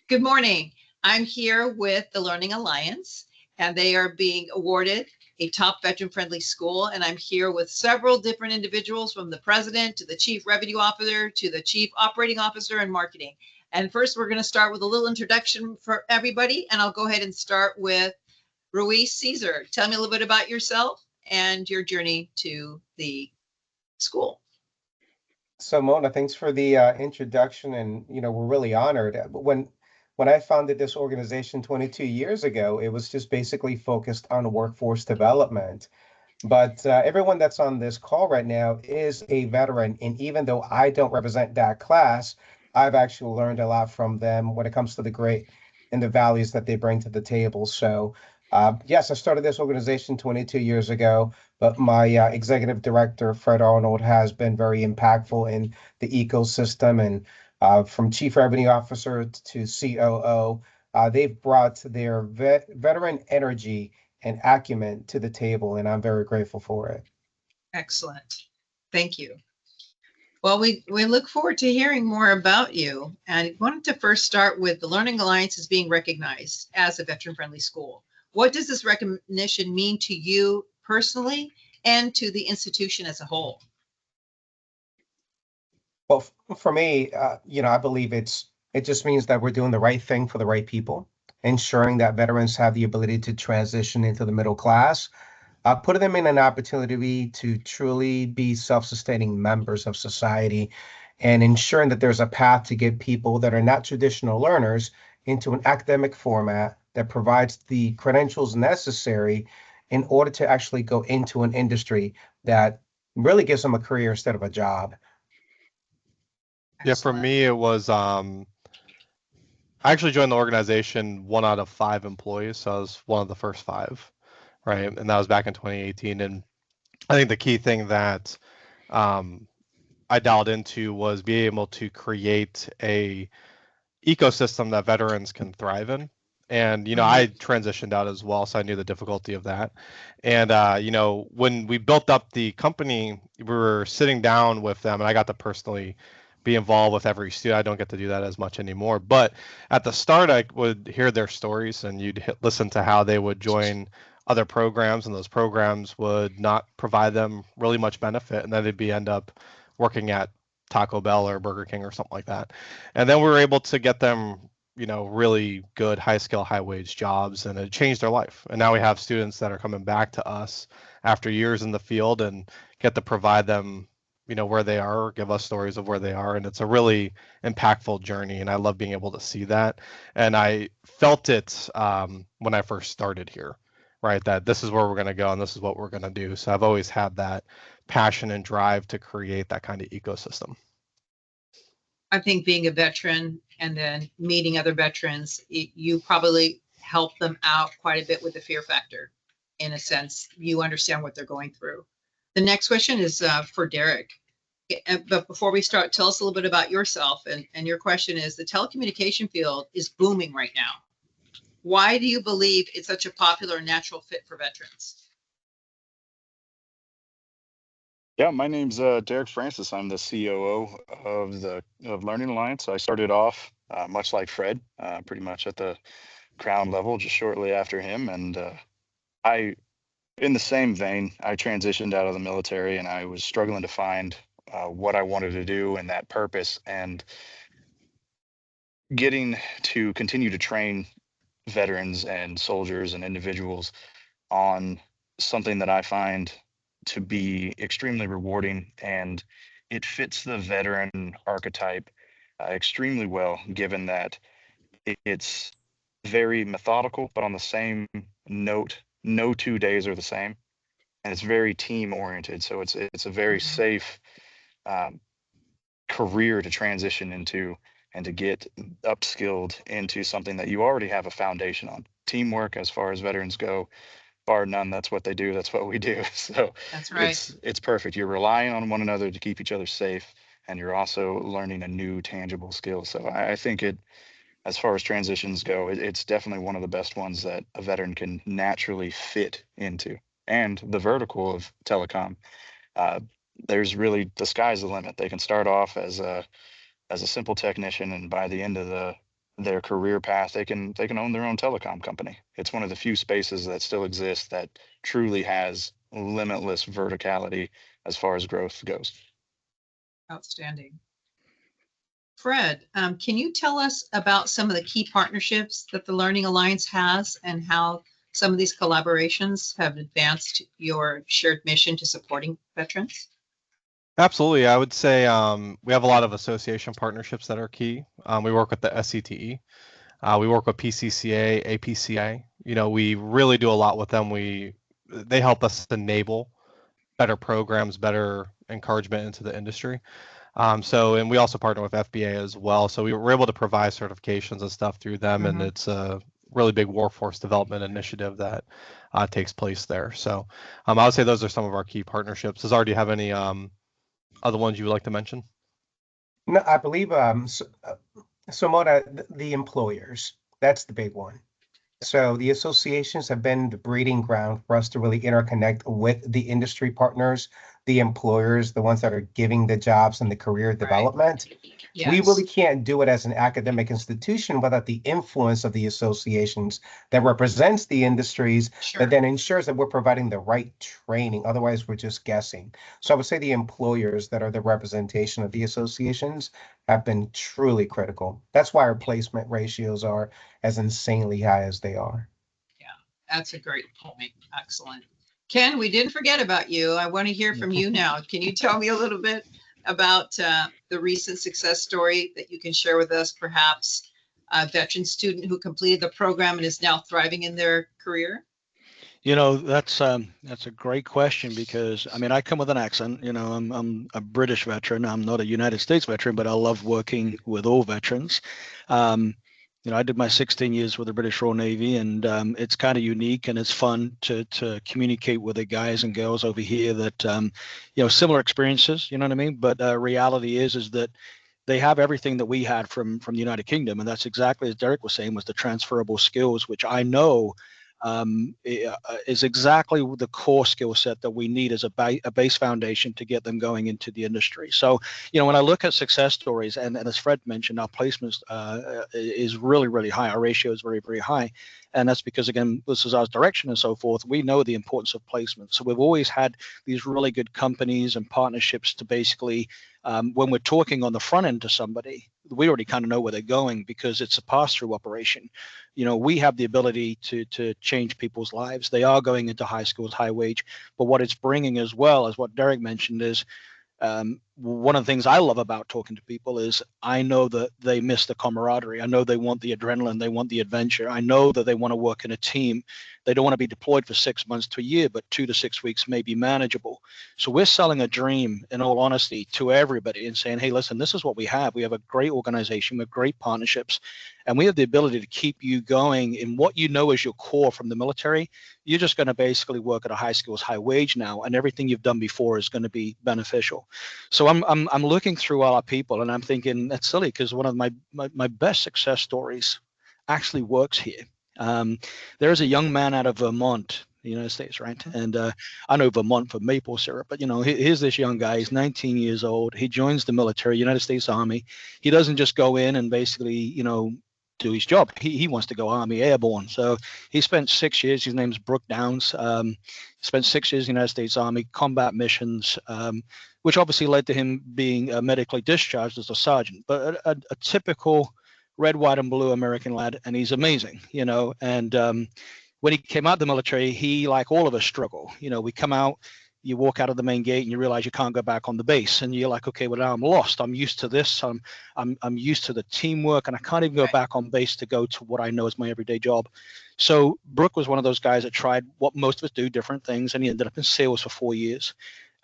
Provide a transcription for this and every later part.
Good morning. I'm here with the Learning Alliance, and they are being awarded a top veteran-friendly school. And I'm here with several different individuals, from the president to the chief revenue officer to the chief operating officer and marketing. And first, we're going to start with a little introduction for everybody. And I'll go ahead and start with Ruiz Caesar. Tell me a little bit about yourself and your journey to the school. So Mona, thanks for the introduction, and we're really honored. When I founded this organization 22 years ago, it was just basically focused on workforce development. But everyone that's on this call right now is a veteran, and even though I don't represent that class, I've actually learned a lot from them when it comes to the great and the values that they bring to the table. So, yes, I started this organization 22 years ago, but my executive director, Fred Arnold, has been very impactful in the ecosystem, and from chief revenue officer to COO, they've brought their veteran energy and acumen to the table, and I'm very grateful for it. Excellent. Thank you. Well, we look forward to hearing more about you. And I wanted to first start with the Learning Alliance is being recognized as a veteran-friendly school. What does this recognition mean to you personally and to the institution as a whole? Well, for me, I believe it just means that we're doing the right thing for the right people, ensuring that veterans have the ability to transition into the middle class, putting them in an opportunity to truly be self-sustaining members of society, and ensuring that there's a path to get people that are not traditional learners into an academic format that provides the credentials necessary in order to actually go into an industry that really gives them a career instead of a job. Yeah, for Excellent. me, it was I actually joined the organization 1 out of 5 employees, so I was one of the first 5, right? And that was back in 2018. And I think the key thing that um, I dialed into was being able to create a ecosystem that veterans can thrive in. And I transitioned out as well, so I knew the difficulty of that. And when we built up the company, we were sitting down with them, and I got to personally be involved with every student. I don't get to do that as much anymore. But at the start, I would hear their stories, and you'd listen to how they would join other programs, and those programs would not provide them really much benefit, and then they'd end up working at Taco Bell or Burger King or something like that. And then we were able to get them, really good high skill, high wage jobs, and it changed their life. And now we have students that are coming back to us after years in the field and get to provide them, where they are, or give us stories of where they are. And it's a really impactful journey. And I love being able to see that. And I felt it when I first started here, right? That this is where we're going to go and this is what we're going to do. So I've always had that passion and drive to create that kind of ecosystem. I think being a veteran and then meeting other veterans, you probably help them out quite a bit with the fear factor. In a sense, you understand what they're going through. The next question is for Derek. But before we start, tell us a little bit about yourself. And your question is, the telecommunication field is booming right now. Why do you believe it's such a popular and natural fit for veterans? Yeah, my name's Derek Francis. I'm the COO of Learning Alliance. I started off much like Fred, pretty much at the crown level, just shortly after him. And I, in the same vein, I transitioned out of the military, and I was struggling to find what I wanted to do and that purpose. And getting to continue to train veterans and soldiers and individuals on something that I find to be extremely rewarding, and it fits the veteran archetype extremely well, given that it's very methodical, but on the same note, no 2 days are the same, and it's very team oriented. So it's a very safe um, career to transition into and to get upskilled into something that you already have a foundation on. Teamwork, as far as veterans go, bar none, that's what they do, that's what we do. So That's right. it's perfect. You're relying on one another to keep each other safe, and you're also learning a new tangible skill. So I think it, as far as transitions go, it's definitely one of the best ones that a veteran can naturally fit into. And the vertical of telecom, uh, there's really, the sky's the limit. They can start off as a simple technician, and by the end of their career path, they can own their own telecom company. It's one of the few spaces that still exists that truly has limitless verticality as far as growth goes. Outstanding. Fred, can you tell us about some of the key partnerships that the Learning Alliance has and how some of these collaborations have advanced your shared mission to supporting veterans? Absolutely. I would say we have a lot of association partnerships that are key. We work with the SCTE. We work with PCCA, APCA. You know, we really do a lot with them. They help us enable better programs, better encouragement into the industry. And we also partner with FBA as well. So we were able to provide certifications and stuff through them, and it's a really big workforce development initiative that takes place there. So I would say those are some of our key partnerships. Cesar, do you have any other ones you would like to mention? No, I believe so Mona, the employers, that's the big one. So the associations have been the breeding ground for us to really interconnect with the industry partners, the employers, the ones that are giving the jobs and the career development. We really can't do it as an academic institution without the influence of the associations that represents the industries that then ensures that we're providing the right training. Otherwise, we're just guessing. So I would say the employers that are the representation of the associations have been truly critical. That's why our placement ratios are as insanely high as they are. Yeah, that's a great point. Excellent. Ken, we didn't forget about you. I want to hear from you now. Can you tell me a little bit about the recent success story that you can share with us, perhaps a veteran student who completed the program and is now thriving in their career? You know, that's a great question because I mean I come with an accent. You know, I'm a British veteran. I'm not a United States veteran, but I love working with all veterans. You know, I did my 16 years with the British Royal Navy, and it's kind of unique and it's fun to communicate with the guys and girls over here that you know, similar experiences. You know what I mean? But reality is that they have everything that we had from the United Kingdom, and that's exactly as Derek was saying, was the transferable skills, which I know is exactly the core skill set that we need as a base foundation to get them going into the industry. So, you know, when I look at success stories, and as Fred mentioned, our placements is really, really high. Our ratio is very, very high. And that's because, again, this is our direction and so forth. We know the importance of placement. So we've always had these really good companies and partnerships to basically, when we're talking on the front end to somebody, we already kind of know where they're going because it's a pass-through operation. You know, we have the ability to change people's lives. They are going into high schools, high wage, but what it's bringing as well as what Derek mentioned is one of the things I love about talking to people is I know that they miss the camaraderie. I know they want the adrenaline. They want the adventure. I know that they want to work in a team. They don't want to be deployed for 6 months to a year, but 2 to 6 weeks may be manageable. So we're selling a dream, in all honesty, to everybody and saying, hey, listen, this is what we have. We have a great organization. We have great partnerships, and we have the ability to keep you going in what you know is your core from the military. You're just going to basically work at a high skills, high wage now, and everything you've done before is going to be beneficial. So I'm looking through all our people, and I'm thinking that's silly because one of my best success stories actually works here. There's a young man out of Vermont, the United States, right? And I know Vermont for maple syrup, but you know, here's this young guy. He's 19 years old. He joins the military, United States Army. He doesn't just go in and basically, you know, do his job. He wants to go Army Airborne. So he spent 6 years. His name's Brooke Downs. Spent 6 years in the United States Army combat missions, which obviously led to him being medically discharged as a sergeant. But a typical red, white, and blue American lad, and he's amazing, you know. And when he came out of the military, he, like all of us, struggle. You know, we come out, you walk out of the main gate, and you realize you can't go back on the base, and you're like, okay, well now I'm lost. I'm used to this. I'm used to the teamwork, and I can't even go back on base to go to what I know is my everyday job. So Brooke was one of those guys that tried what most of us do, different things, and he ended up in sales for 4 years.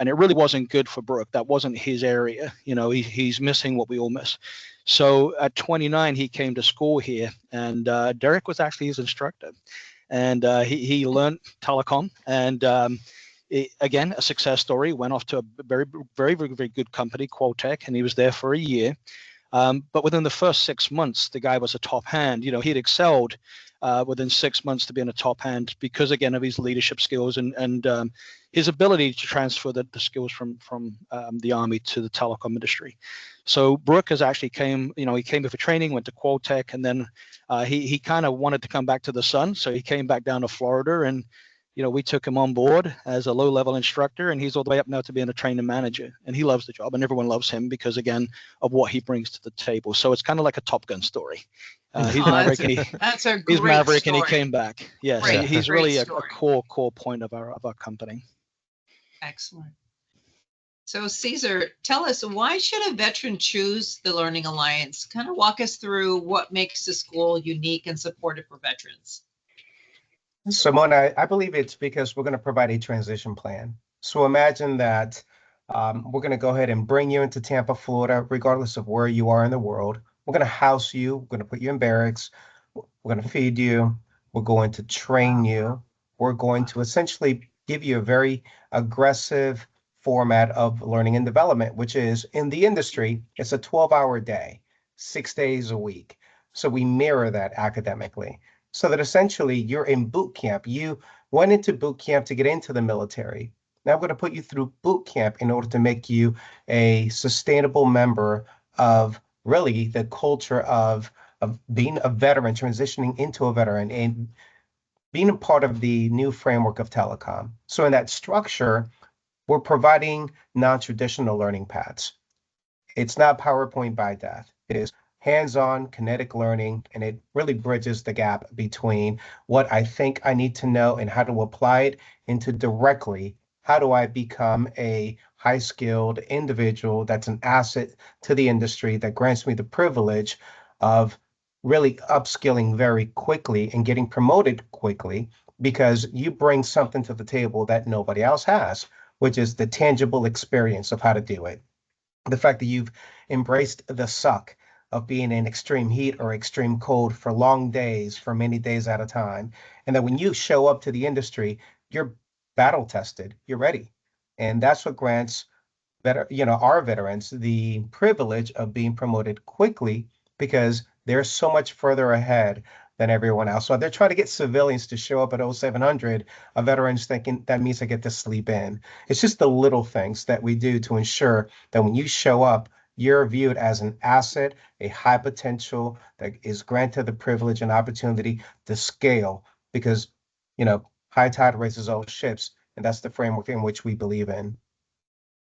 And it really wasn't good for Brooke. That wasn't his area. You know, he's missing what we all miss. So at 29, he came to school here, and Derek was actually his instructor. And he learned telecom, and again, a success story. Went off to a very, very, very, very good company, Qualtech, and he was there for a year. But within the first 6 months, the guy was a top hand. He'd excelled within 6 months to being a top hand because, again, of his leadership skills and his ability to transfer the skills from the Army to the telecom industry. So Brooke has actually came here for training, went to Qualtech, and then he kind of wanted to come back to the sun. So he came back down to Florida, and we took him on board as a low-level instructor, and he's all the way up now to being a training manager. And he loves the job, and everyone loves him because, again, of what he brings to the table. So it's kind of like a Top Gun story. He's Maverick, and that's a he's great Maverick, story. and he came back. Yes, Great, he's great really a story. core point of our company. Excellent. So Caesar, tell us, why should a veteran choose the Learning Alliance? Kind of walk us through what makes the school unique and supportive for veterans. Simona, I believe it's because we're going to provide a transition plan. So imagine that we're going to go ahead and bring you into Tampa, Florida, regardless of where you are in the world. We're going to house you. We're going to put you in barracks. We're going to feed you. We're going to train you. We're going to essentially give you a very aggressive format of learning and development, which is in the industry, it's a 12-hour day, 6 days a week. So we mirror that academically. So that essentially you're in boot camp. You went into boot camp to get into the military. Now I'm going to put you through boot camp in order to make you a sustainable member of really the culture of being a veteran, transitioning into a veteran, and being a part of the new framework of telecom. So in that structure, we're providing non-traditional learning paths. It's not PowerPoint by death. It is hands-on kinetic learning, and it really bridges the gap between what I think I need to know and how to apply it into directly how do I become a high-skilled individual that's an asset to the industry that grants me the privilege of really upskilling very quickly and getting promoted quickly because you bring something to the table that nobody else has, which is the tangible experience of how to do it. The fact that you've embraced the suck of being in extreme heat or extreme cold for long days, for many days at a time. And that when you show up to the industry, you're battle tested, you're ready. And that's what grants our veterans the privilege of being promoted quickly because they're so much further ahead than everyone else. So they're trying to get civilians to show up at 0700, a veteran's thinking that means I get to sleep in. It's just the little things that we do to ensure that when you show up, you're viewed as an asset, a high potential that is granted the privilege and opportunity to scale because, high tide raises all ships. And that's the framework in which we believe in.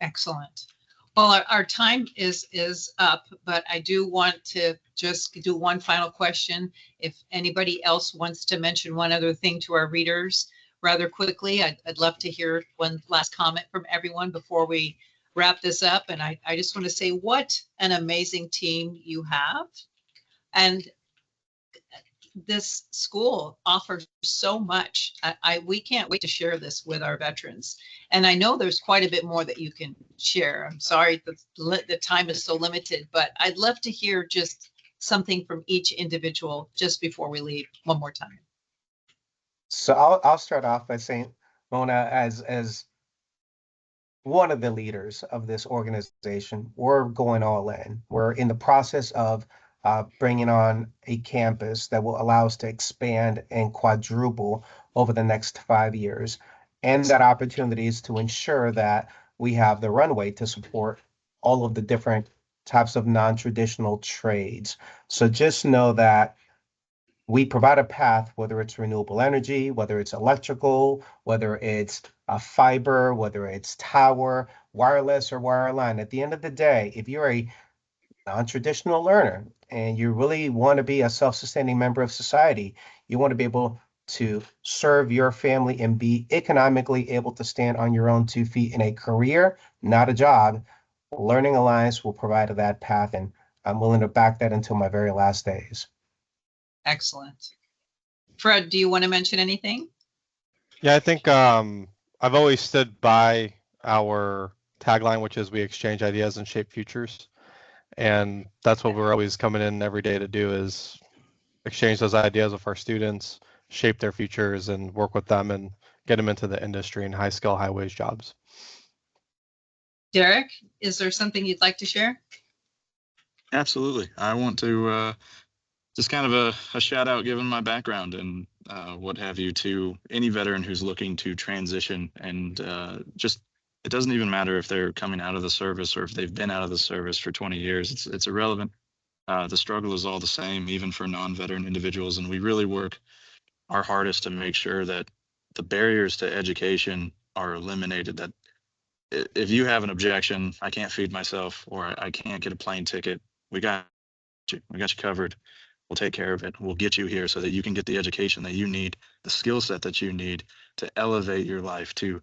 Excellent. Well, our time is up, but I do want to just do one final question. If anybody else wants to mention one other thing to our readers rather quickly, I'd love to hear one last comment from everyone before we wrap this up. And I just want to say what an amazing team you have. And this school offers so much. We can't wait to share this with our veterans. And I know there's quite a bit more that you can share. I'm sorry the time is so limited, but I'd love to hear just something from each individual just before we leave one more time. So I'll start off by saying, Mona, as one of the leaders of this organization, we're going all in. We're in the process of bringing on a campus that will allow us to expand and quadruple over the next 5 years. And that opportunity is to ensure that we have the runway to support all of the different types of non-traditional trades. So just know that we provide a path, whether it's renewable energy, whether it's electrical, whether it's fiber, whether it's tower, wireless or wireline. At the end of the day, if you're a non-traditional learner and you really want to be a self-sustaining member of society, you want to be able to serve your family and be economically able to stand on your own 2 feet in a career, not a job, Learning Alliance will provide that path, and I'm willing to back that until my very last days. Excellent. Fred, do you want to mention anything? Yeah, I think I've always stood by our tagline, which is we exchange ideas and shape futures. And that's what we're always coming in every day to do is exchange those ideas with our students, shape their futures and work with them and get them into the industry and high skill, high wage jobs. Derek, is there something you'd like to share? Absolutely. I want to just kind of a shout out, given my background and what have you, to any veteran who's looking to transition. And just, it doesn't even matter if they're coming out of the service or if they've been out of the service for 20 years. It's irrelevant. The struggle is all the same, even for non-veteran individuals. And we really work our hardest to make sure that the barriers to education are eliminated. That if you have an objection, I can't feed myself, or I can't get a plane ticket, we got you. We got you covered. We'll take care of it. We'll get you here so that you can get the education that you need, the skill set that you need to elevate your life, to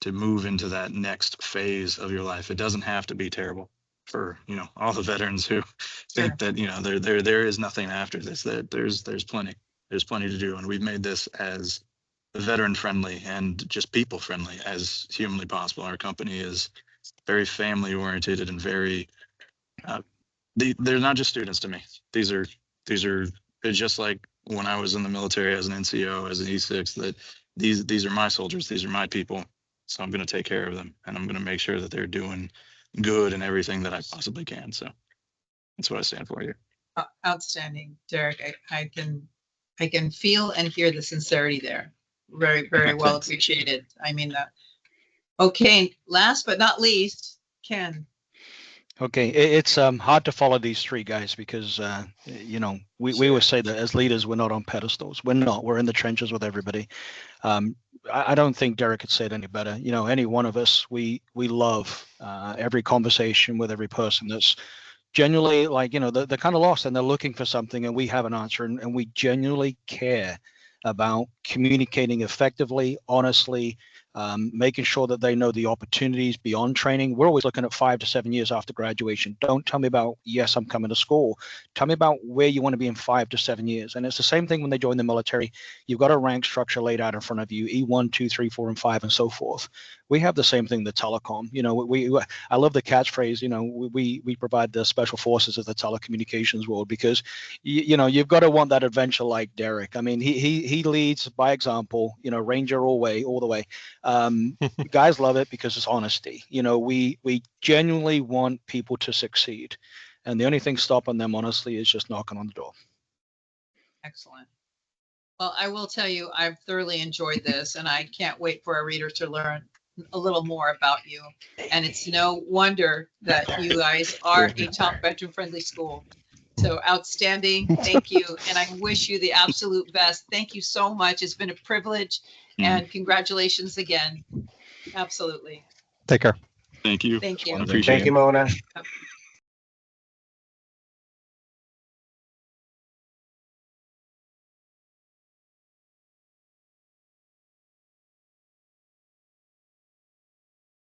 move into that next phase of your life. It doesn't have to be terrible for, you know, all the veterans who think that, you know, there is nothing after this. That there's plenty. There's plenty to do, and we've made this as veteran friendly and just people friendly as humanly possible. Our company is very family oriented and very they're not just students to me. These are it's just like when I was in the military as an NCO, as an E6, that these are my soldiers, these are my people. So I'm going to take care of them, and I'm going to make sure that they're doing good in everything that I possibly can. So that's what I stand for here. Outstanding, Derek. I can feel and hear the sincerity there. Very, very well Thanks. appreciated. I mean that. Okay, last but not least, Ken. Okay, it's hard to follow these three guys because you know we always say that as leaders we're not on pedestals. We're not. We're in the trenches with everybody. I don't think Derek could say it any better. You know, any one of us, we love every conversation with every person that's genuinely, like, you know, they're kind of lost and they're looking for something, and we have an answer, and we genuinely care about communicating effectively, honestly, making sure that they know the opportunities beyond training. We're always looking at 5 to 7 years after graduation. Don't tell me about, yes, I'm coming to school. Tell me about where you want to be in 5 to 7 years. And it's the same thing when they join the military. You've got a rank structure laid out in front of you, E1, 2, 3, 4, and 5, and so forth. We have the same thing, the telecom. You know, I love the catchphrase, you know, we provide the special forces of the telecommunications world, because, you know, you've got to want that adventure like Derek. I mean, he leads by example, you know, Ranger all the way. Guys love it because it's honesty. You know, we genuinely want people to succeed, and the only thing stopping them, honestly, is just knocking on the door. Excellent. Well, I will tell you, I've thoroughly enjoyed this, and I can't wait for our readers to learn a little more about you. And it's no wonder that you guys are a top veteran-friendly school. So outstanding. Thank you. And I wish you the absolute best. Thank you so much. It's been a privilege, and congratulations again. Absolutely. Take care. Thank you. Thank you. I appreciate Thank you, Mona.